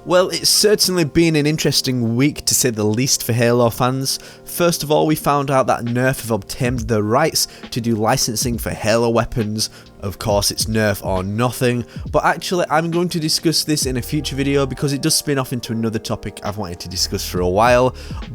Well, it's certainly been an interesting week to say the least for Halo fans. First of all, we found out that Nerf have obtained the rights to do licensing for Halo weapons. Of course, it's Nerf or nothing, but actually I'm going to discuss this in a future video because it does spin off into another topic I've wanted to discuss for a while.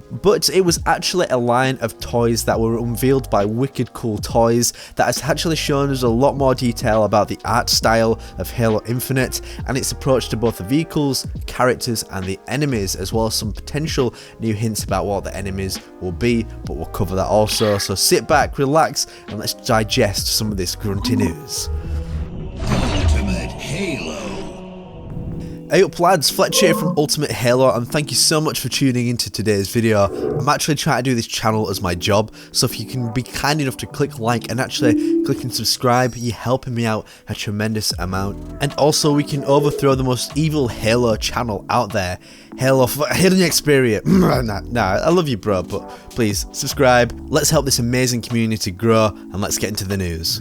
But it was actually a line of toys that were unveiled by Wicked Cool Toys that has actually shown us a lot more detail about the art style of Halo Infinite and its approach to both the vehicles, characters and the enemies, as well as some potential new hints about what the enemies will be, but we'll cover that also. So sit back, relax and let's digest some of this grunty news. Ultimate Halo. Hey up lads, Fletch here from Ultimate Halo and thank you so much for tuning into today's video. I'm actually trying to do this channel as my job, so if you can be kind enough to click like and actually click and subscribe, you're helping me out a tremendous amount. And also we can overthrow the most evil Halo channel out there, Halo Hidden Xperia. Nah, I love you bro, but please subscribe, let's help this amazing community grow and let's get into the news.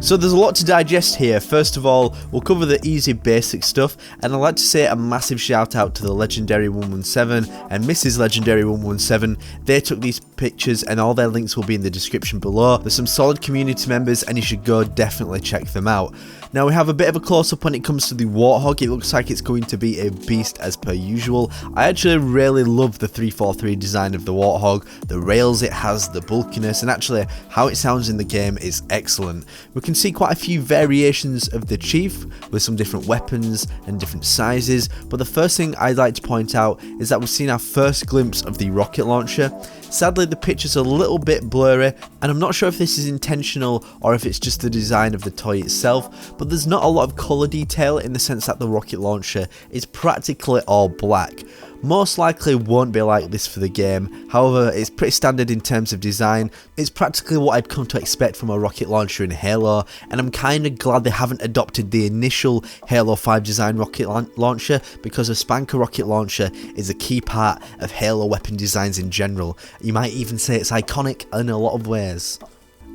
So there's a lot to digest here. First of all, we'll cover the easy basic stuff, and I'd like to say a massive shout out to the Legendary 117 and Mrs. Legendary 117. They took these pictures and all their links will be in the description below. There's some solid community members and you should go definitely check them out. Now we have a bit of a close up when it comes to the Warthog. It looks like it's going to be a beast as per usual. I actually really love the 343 design of the Warthog. The rails it has, the bulkiness, and actually how it sounds in the game is excellent. We can see quite a few variations of the Chief with some different weapons and different sizes, but the first thing I'd like to point out is that we've seen our first glimpse of the rocket launcher. Sadly the picture's a little bit blurry and I'm not sure if this is intentional or if it's just the design of the toy itself, but there's not a lot of colour detail in the sense that the rocket launcher is practically all black. Most likely won't be like this for the game, however it's pretty standard in terms of design. It's practically what I'd come to expect from a rocket launcher in Halo, and I'm kinda glad they haven't adopted the initial Halo 5 design rocket launcher, because a Spanker rocket launcher is a key part of Halo weapon designs in general. You might even say it's iconic in a lot of ways.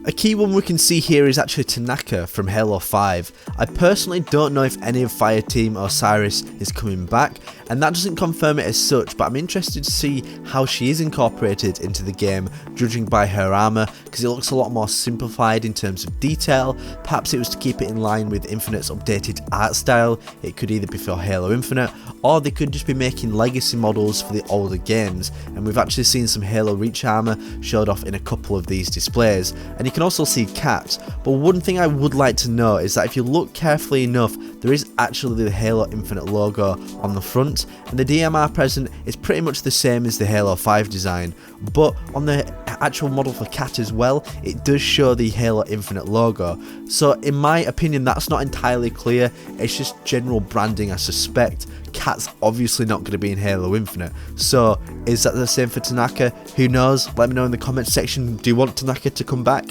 A key one we can see here is actually Tanaka from Halo 5. I personally don't know if any of Fireteam or Cyrus is coming back, and that doesn't confirm it as such, but I'm interested to see how she is incorporated into the game, judging by her armour, because it looks a lot more simplified in terms of detail. Perhaps it was to keep it in line with Infinite's updated art style. It could either be for Halo Infinite, or they could just be making legacy models for the older games, and we've actually seen some Halo Reach armour showed off in a couple of these displays, and you can also see cats. But one thing I would like to know is that if you look carefully enough, there is actually the Halo Infinite logo on the front, and the DMR present is pretty much the same as the Halo 5 design, but on the actual model for cat as well, it does show the Halo Infinite logo. So in my opinion that's not entirely clear, it's just general branding I suspect. Cat's obviously not going to be in Halo Infinite, so is that the same for Tanaka? Who knows? Let me know in the comments section. Do you want Tanaka to come back?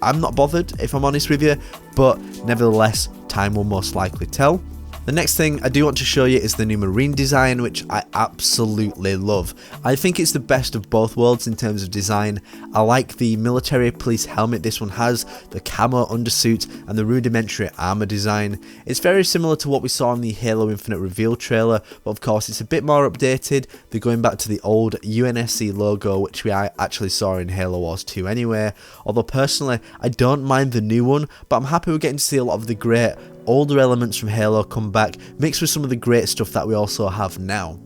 I'm not bothered if I'm honest with you, but nevertheless time will most likely tell. The next thing I do want to show you is the new Marine design, which I absolutely love. I think it's the best of both worlds in terms of design. I like the military police helmet this one has, the camo undersuit and the rudimentary armour design. It's very similar to what we saw in the Halo Infinite reveal trailer, but of course it's a bit more updated. They're going back to the old UNSC logo, which we actually saw in Halo Wars 2 anyway, although personally I don't mind the new one, but I'm happy we're getting to see a lot of the great older elements from Halo come back, mixed with some of the great stuff that we also have now.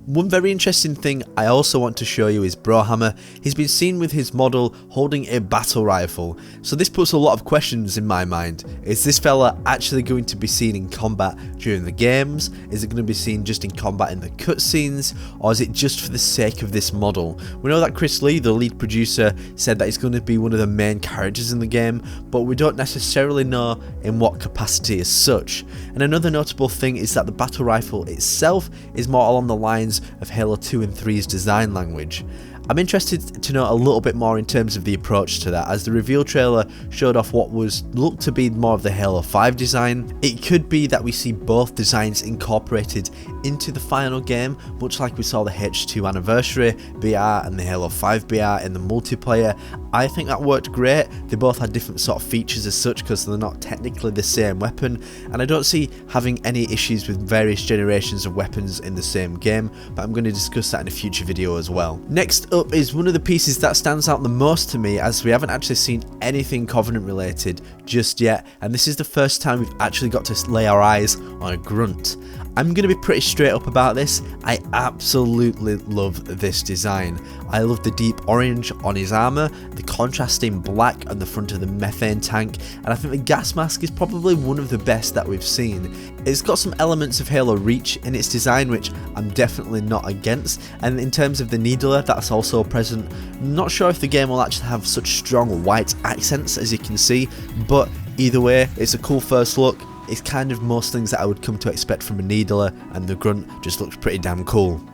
One very interesting thing I also want to show you is Brohammer. He's been seen with his model holding a battle rifle, so this puts a lot of questions in my mind. Is this fella actually going to be seen in combat during the games? Is it going to be seen just in combat in the cutscenes, or is it just for the sake of this model? We know that Chris Lee, the lead producer, said that he's going to be one of the main characters in the game, but we don't necessarily know in what capacity as such. And another notable thing is that the battle rifle itself is more along the lines of Halo 2 and 3's design language. I'm interested to know a little bit more in terms of the approach to that, as the reveal trailer showed off what looked to be more of the Halo 5 design. It could be that we see both designs incorporated into the final game, much like we saw the H2 Anniversary BR and the Halo 5 BR in the multiplayer. I think that worked great. They both had different sort of features as such because they're not technically the same weapon, and I don't see having any issues with various generations of weapons in the same game, but I'm going to discuss that in a future video as well. Next up is one of the pieces that stands out the most to me, as we haven't actually seen anything Covenant related just yet, and this is the first time we've actually got to lay our eyes on a grunt. I'm going to be pretty straight up about this. I absolutely love this design. I love the deep orange on his armour, the contrasting black on the front of the methane tank, and I think the gas mask is probably one of the best that we've seen. It's got some elements of Halo Reach in its design, which I'm definitely not against, and in terms of the needler, that's also present. Not sure if the game will actually have such strong white accents as you can see, but either way, it's a cool first look. It's kind of most things that I would come to expect from a needler, and the grunt just looks pretty damn cool.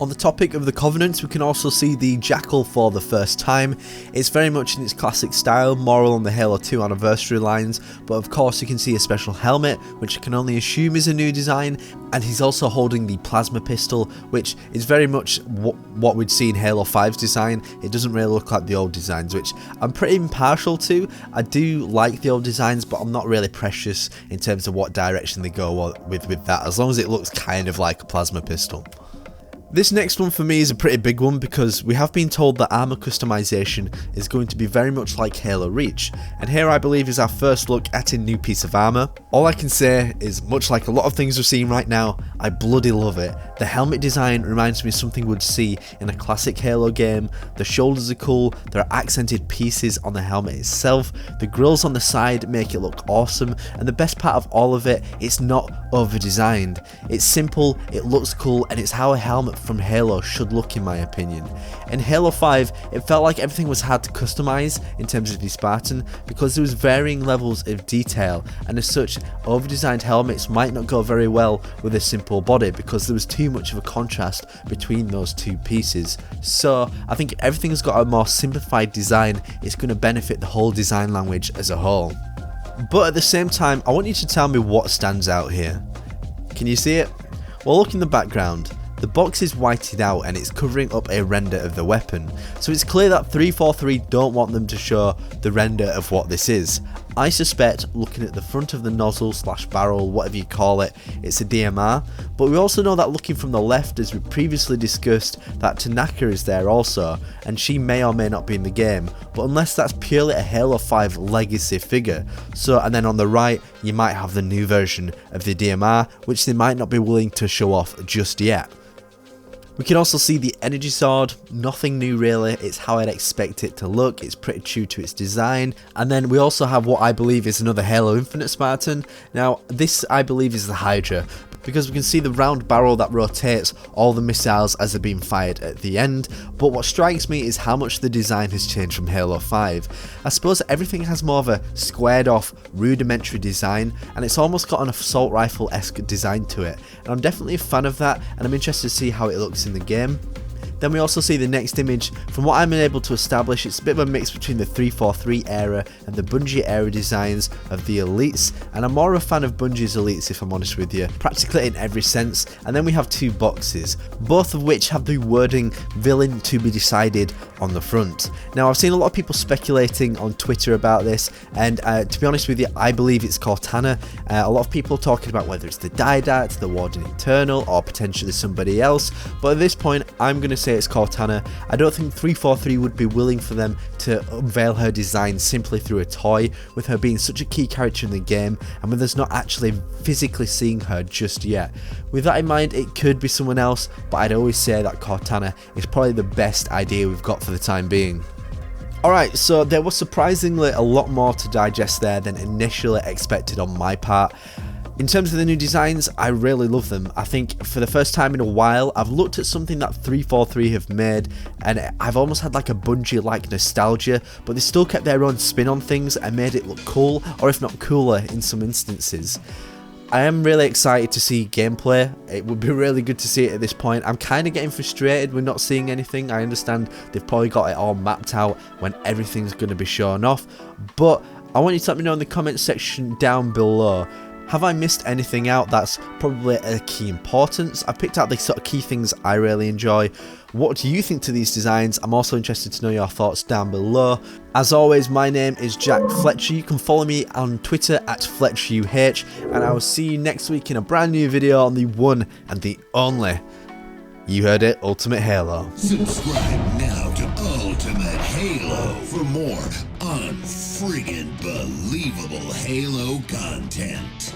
On the topic of the Covenant, we can also see the jackal for the first time. It's very much in its classic style, more along the Halo 2 Anniversary lines, but of course you can see a special helmet, which I can only assume is a new design, and he's also holding the plasma pistol, which is very much what we'd see in Halo 5's design. It doesn't really look like the old designs, which I'm pretty impartial to. I do like the old designs, but I'm not really precious in terms of what direction they go with that, as long as it looks kind of like a plasma pistol. This next one for me is a pretty big one, because we have been told that armour customization is going to be very much like Halo Reach, and here I believe is our first look at a new piece of armour. All I can say is, much like a lot of things we're seeing right now, I bloody love it. The helmet design reminds me of something we'd see in a classic Halo game. The shoulders are cool, there are accented pieces on the helmet itself, the grills on the side make it look awesome, and the best part of all of it, it's not over designed. It's simple, it looks cool, and it's how a helmet from Halo should look in my opinion. In Halo 5, it felt like everything was hard to customize in terms of the Spartan, because there was varying levels of detail, and as such, over-designed helmets might not go very well with a simple body because there was too much of a contrast between those two pieces. So I think everything has got a more simplified design. It's going to benefit the whole design language as a whole. But at the same time, I want you to tell me what stands out here. Can you see it? Well, look in the background. The box is whited out and it's covering up a render of the weapon, so it's clear that 343 don't want them to show the render of what this is. I suspect, looking at the front of the nozzle / barrel, whatever you call it, it's a DMR, but we also know that looking from the left, as we previously discussed, that Tanaka is there also, and she may or may not be in the game, but unless that's purely a Halo 5 legacy figure. So, and then on the right, you might have the new version of the DMR, which they might not be willing to show off just yet. We can also see the energy sword, nothing new really, it's how I'd expect it to look, it's pretty true to its design. And then we also have what I believe is another Halo Infinite Spartan. Now this I believe is the Hydra, because we can see the round barrel that rotates all the missiles as they're being fired at the end, but what strikes me is how much the design has changed from Halo 5. I suppose everything has more of a squared off, rudimentary design, and it's almost got an assault rifle-esque design to it, and I'm definitely a fan of that, and I'm interested to see how it looks in the game. Then we also see the next image. From what I'm able to establish, it's a bit of a mix between the 343 era and the Bungie era designs of the elites, and I'm more of a fan of Bungie's elites if I'm honest with you, practically in every sense. And then we have two boxes, both of which have the wording villain to be decided on the front. Now I've seen a lot of people speculating on Twitter about this, and to be honest with you, I believe it's Cortana. A lot of people talking about whether it's the Didat, the Warden Eternal, or potentially somebody else, but at this point I'm going to say it's Cortana. I don't think 343 would be willing for them to unveil her design simply through a toy, with her being such a key character in the game and with us not actually physically seeing her just yet. With that in mind, it could be someone else, but I'd always say that Cortana is probably the best idea we've got for the time being. Alright, so there was surprisingly a lot more to digest there than initially expected on my part. In terms of the new designs, I really love them. I think for the first time in a while, I've looked at something that 343 have made, and I've almost had like a Bungie-like nostalgia, but they still kept their own spin on things and made it look cool, or if not cooler in some instances. I am really excited to see gameplay. It would be really good to see it at this point. I'm kind of getting frustrated with not seeing anything. I understand they've probably got it all mapped out when everything's going to be shown off, but I want you to let me know in the comment section down below. Have I missed anything out that's probably a key importance? I picked out the sort of key things I really enjoy. What do you think to these designs? I'm also interested to know your thoughts down below. As always, my name is Jack Fletcher. You can follow me on Twitter at FletchUH, and I will see you next week in a brand new video on the one and the only, you heard it, Ultimate Halo. Subscribe now to Ultimate Halo for more unfriggin' believable Halo content.